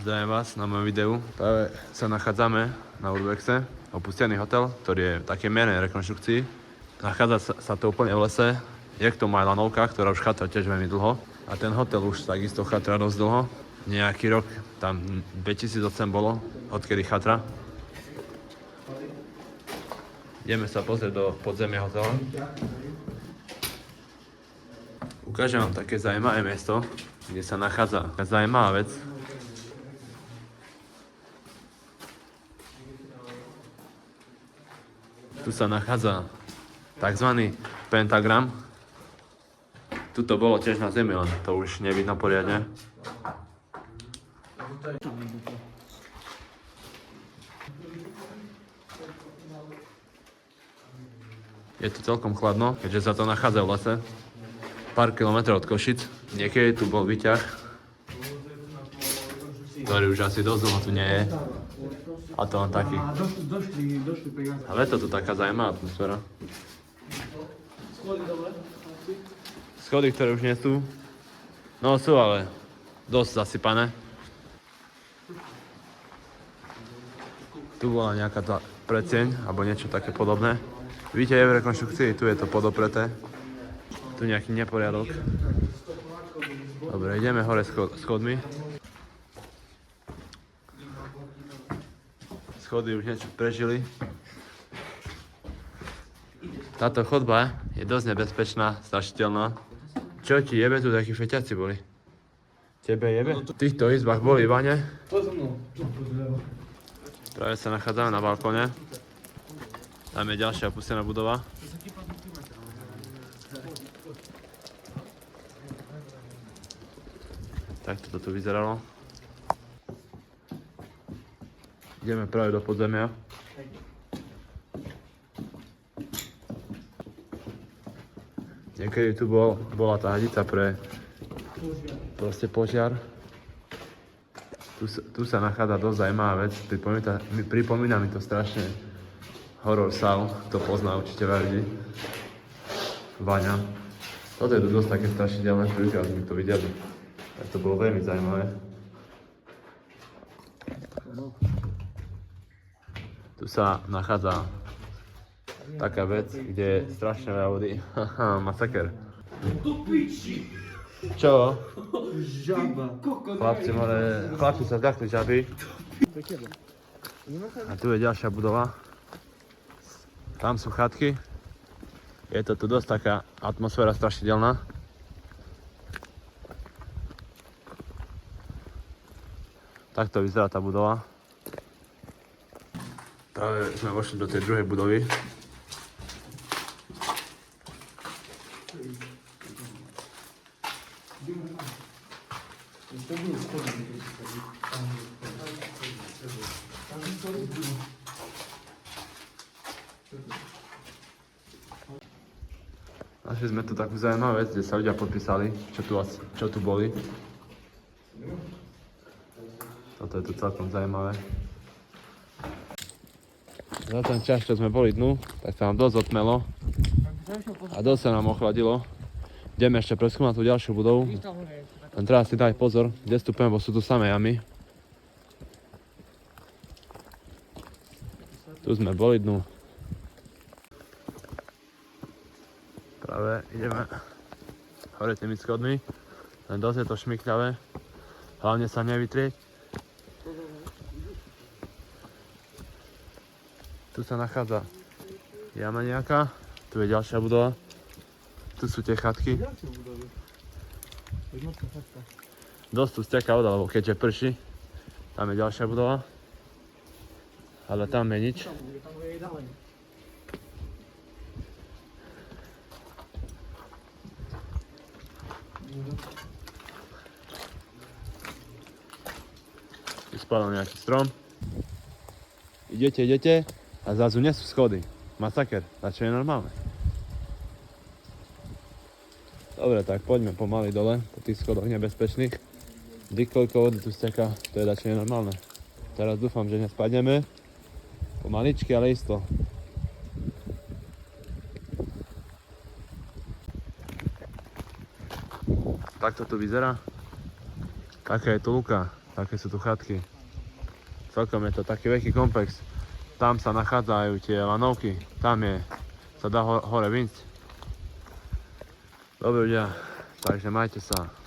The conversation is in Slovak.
Zdravím vás na mojom videu. Práve sa nachádzame na Urbexe, opustený hotel, ktorý je v takej miernej rekonštrukcii. Nachádza sa to úplne v lese. Je k tomu aj lanovka, ktorá už chatra tiež veľmi dlho. A ten hotel už takisto chatra dosť dlho. Nejaký rok, tam 2008 bolo, odkedy chatra. Ideme sa pozrieť do podzemia hotela. Ukážem vám také zaujímavé miesto, kde sa nachádza taká zaujímavá vec. Tu sa nachádza tzv. Pentagram. Tuto bolo tiež na zemi, len to už nevidno poriadne. Je tu celkom chladno, keďže sa to nachádza v lese. Pár kilometrov od Košic. Niekedy tu bol výťah, ktorý už asi dosť dlho tu nie je. A to len taký. Ale je to tu taká zaujímavá atmosféra. Schody, ktoré už nie sú. No sú, ale dosť zasypané. Tu bola nejaká tá predtieň, alebo niečo také podobné. Vidíte, je v rekonštrukcii, tu je to podopreté. Tu nejaký neporiadok. Dobre, ideme hore schodmi. Schody už niečo prežili. Táto chodba je dosť nebezpečná, strašiteľná. Čo ti jebe, tu takí feťaci boli? Tebe jebe? V týchto izbách boli vane. Práve sa nachádzame na balkóne. Tam je ďalšia opustená budova. Tak toto tu vyzeralo. Ideme práve do podzemia. Niekedy tu bola tá hadica pre proste požiar. Tu sa nachádza dosť zaujímavá vec. Pripomína mi to strašne horor Saw, kto pozná určite ľudí. Vaňa. Toto je dosť také strašidelné, prvýkrát sme to videli. Tak to bolo veľmi zaujímavé. Tu sa nachádza taká vec, kde je strašne veľa vody. Haha, masaker. Čo? Žaba. Chlapci sa zľakli žaby. A tu je ďalšia budova. Tam sú chatky. Je to tu dosť taká atmosféra strašidelná. Takto vyzerá tá budova. Práve sme vošli do tej druhej budovy. Našli sme tu takú zaujímavú vec, kde sa ľudia podpísali, čo tu boli. Toto je tu celkom zaujímavé. Za ten čas, čo sme boli dnu, tak sa nám dosť otmelo a dosť sa nám ochladilo. Ideme ešte preskúmať tú ďalšiu budovu. Len treba si dať pozor, kde vstupujeme, bo sú tu samé jamy. Tu sme boli dnu. Práve ideme hore tými schodmi, len dosť je to šmykľavé. Hlavne sa nevytrieť. Tu sa nachádza jama nejaká, tu je ďalšia budova. Tu sú tie chatky. Dosť tu steká voda, lebo keďže prší, tam je ďalšia budova. Ale tam je nič. Tu spadol nejaký strom. Idete a zrazu nie sú schody. Masaker, čo je normálne. Dobre, tak poďme pomaly dole, po tých schodoch nebezpečných. Koľko vody tu steká, to je čo je normálne. Teraz dúfam, že nespadneme. Pomaličky, ale isto. Takto tu vyzerá. Taká je to luka. Také sú tu chatky. Celkom je to taký veľký komplex. Tam sa nachádzajú tie lanovky. Tam sa dá hore vyjsť. Dobre ľudia, takže majte sa.